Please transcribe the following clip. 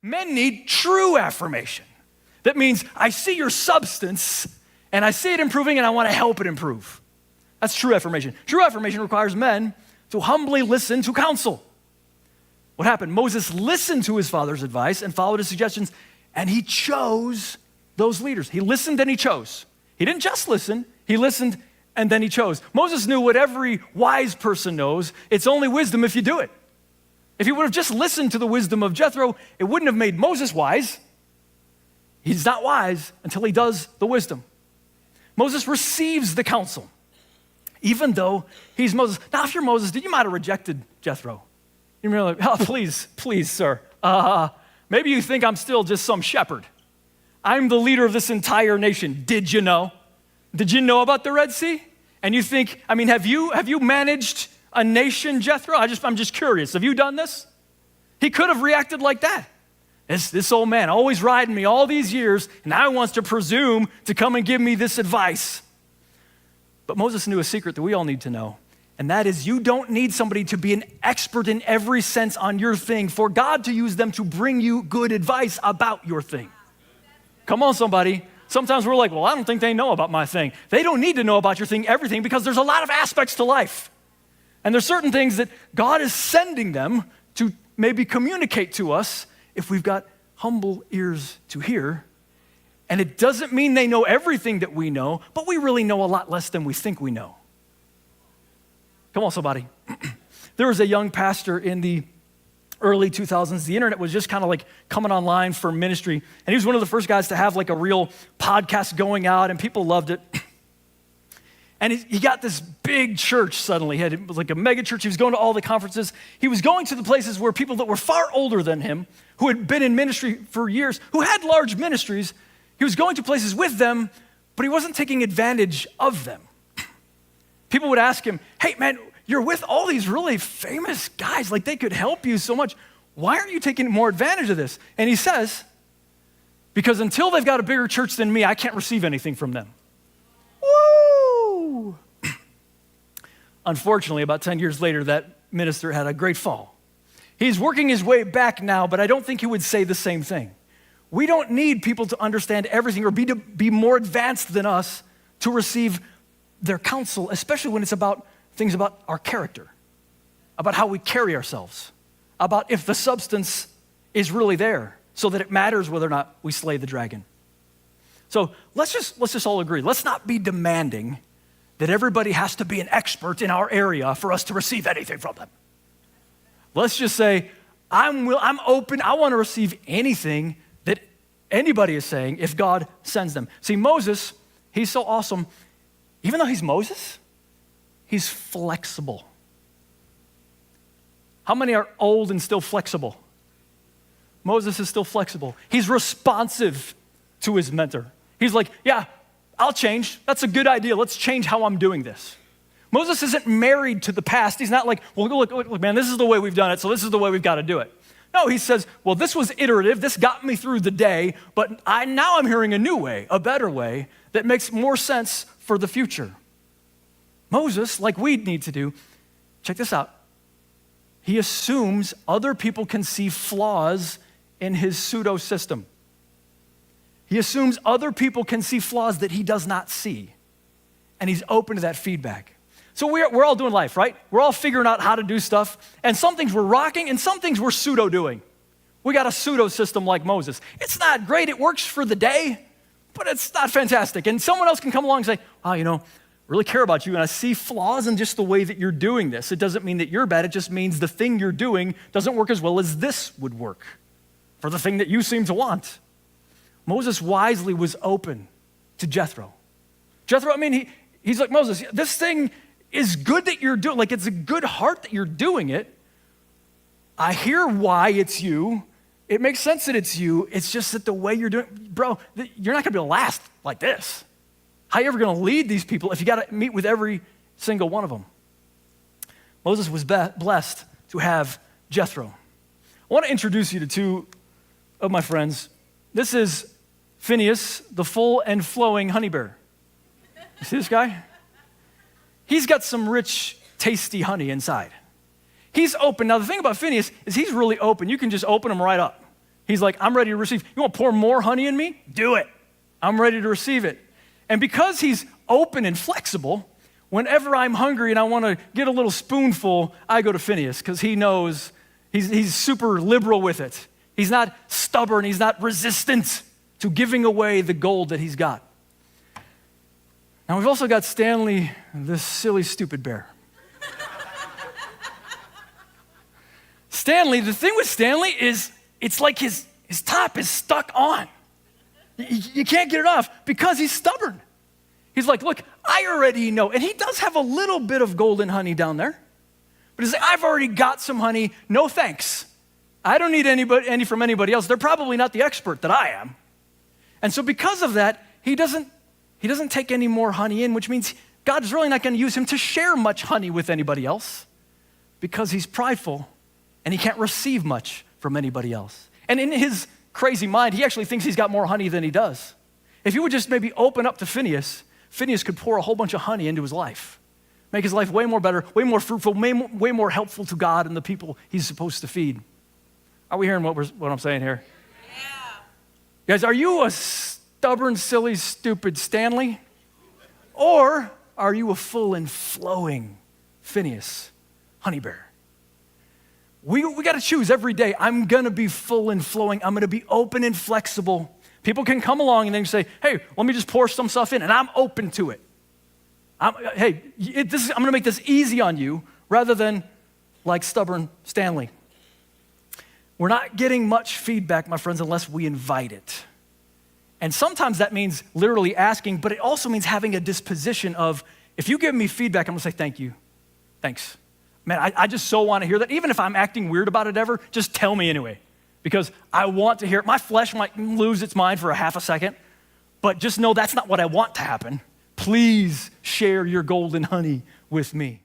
Men need true affirmation. That means I see your substance and I see it improving and I want to help it improve. That's true affirmation. True affirmation requires men to humbly listen to counsel. What happened? Moses listened to his father's advice and followed his suggestions, and he chose those leaders. He listened and he chose. He didn't just listen, he listened and then he chose. Moses knew what every wise person knows. It's only wisdom if you do it. If he would have just listened to the wisdom of Jethro, it wouldn't have made Moses wise. He's not wise until he does the wisdom. Moses receives the counsel, even though he's Moses. Now, if you're Moses, you might have rejected Jethro. You're like, oh, please, sir. Maybe you think I'm still just some shepherd. I'm the leader of this entire nation. Did you know? Did you know about the Red Sea? And you think, have you managed a nation, Jethro? I'm just curious. Have you done this? He could have reacted like that. This old man always riding me all these years, and now he wants to presume to come and give me this advice. But Moses knew a secret that we all need to know, and that is you don't need somebody to be an expert in every sense on your thing for God to use them to bring you good advice about your thing. Come on, somebody. Sometimes we're like, well, I don't think they know about my thing. They don't need to know about your thing, everything, because there's a lot of aspects to life. And there's certain things that God is sending them to maybe communicate to us if we've got humble ears to hear. And it doesn't mean they know everything that we know, but we really know a lot less than we think we know. Come on, somebody. There was a young pastor in the early 2000s. The internet was just kind of like coming online for ministry. And he was one of the first guys to have like a real podcast going out, and people loved it. And he got this big church suddenly. It was like a mega church. He was going to all the conferences. He was going to the places where people that were far older than him, who had been in ministry for years, who had large ministries, he was going to places with them, but he wasn't taking advantage of them. People would ask him, hey, man, you're with all these really famous guys. Like, they could help you so much. Why aren't you taking more advantage of this? And he says, because until they've got a bigger church than me, I can't receive anything from them. Woo! Unfortunately, about 10 years later, that minister had a great fall. He's working his way back now, but I don't think he would say the same thing. We don't need people to understand everything or be more advanced than us to receive their counsel, especially when it's about things about our character, about how we carry ourselves, about if the substance is really there so that it matters whether or not we slay the dragon. So let's just all agree. Let's not be demanding that everybody has to be an expert in our area for us to receive anything from them. Let's just say, I'm open. I want to receive anything that anybody is saying if God sends them. See, Moses, he's so awesome. Even though he's Moses, he's flexible. How many are old and still flexible? Moses is still flexible. He's responsive to his mentor. He's like, yeah, I'll change. That's a good idea. Let's change how I'm doing this. Moses isn't married to the past. He's not like, well, look, man, this is the way we've done it, so this is the way we've got to do it. No, he says, well, this was iterative. This got me through the day, but now I'm hearing a new way, a better way that makes more sense for the future. Moses, like we need to do, check this out. He assumes other people can see flaws in his pseudo system. He assumes other people can see flaws that he does not see, and he's open to that feedback. So we're all doing life, right? We're all figuring out how to do stuff, and some things we're rocking, and some things we're pseudo-doing. We got a pseudo system like Moses. It's not great. It works for the day, but it's not fantastic. And someone else can come along and say, I really care about you, and I see flaws in just the way that you're doing this. It doesn't mean that you're bad. It just means the thing you're doing doesn't work as well as this would work for the thing that you seem to want. Moses wisely was open to Jethro. Jethro, he's like, Moses, this thing is good that you're doing, like it's a good heart that you're doing it. I hear why it's you. It makes sense that it's you. It's just that the way you're doing, bro, you're not gonna be able to last like this. How are you ever gonna lead these people if you gotta meet with every single one of them? Moses was blessed to have Jethro. I wanna introduce you to two of my friends. This is Phineas, the full and flowing honey bear. You see this guy? He's got some rich, tasty honey inside. He's open. Now, the thing about Phineas is he's really open. You can just open him right up. He's like, I'm ready to receive. You want to pour more honey in me? Do it. I'm ready to receive it. And because he's open and flexible, whenever I'm hungry and I want to get a little spoonful, I go to Phineas because he knows he's super liberal with it. He's not stubborn. He's not resistant to giving away the gold that he's got. Now, we've also got Stanley, this silly, stupid bear. Stanley, the thing with Stanley is it's like his top is stuck on. You can't get it off because he's stubborn. He's like, look, I already know. And he does have a little bit of golden honey down there. But he's like, I've already got some honey. No thanks. I don't need any from anybody else. They're probably not the expert that I am. And so because of that, he doesn't take any more honey in, which means God is really not going to use him to share much honey with anybody else because he's prideful and he can't receive much from anybody else. And in his crazy mind, he actually thinks he's got more honey than he does. If he would just maybe open up to Phineas, Phineas could pour a whole bunch of honey into his life, make his life way more better, way more fruitful, way more helpful to God and the people he's supposed to feed. Are we hearing what I'm saying here? Yeah. Guys, are you a stubborn, silly, stupid Stanley? Or are you a full and flowing Phineas, honey bear? We got to choose every day. I'm going to be full and flowing. I'm going to be open and flexible. People can come along and then say, hey, let me just pour some stuff in, and I'm open to it. I'm going to make this easy on you rather than like stubborn Stanley. We're not getting much feedback, my friends, unless we invite it. And sometimes that means literally asking, but it also means having a disposition of, if you give me feedback, I'm going to say thank you. Thanks. Man, I just so want to hear that. Even if I'm acting weird about it ever, just tell me anyway. Because I want to hear it. My flesh might lose its mind for a half a second, but just know that's not what I want to happen. Please share your golden honey with me.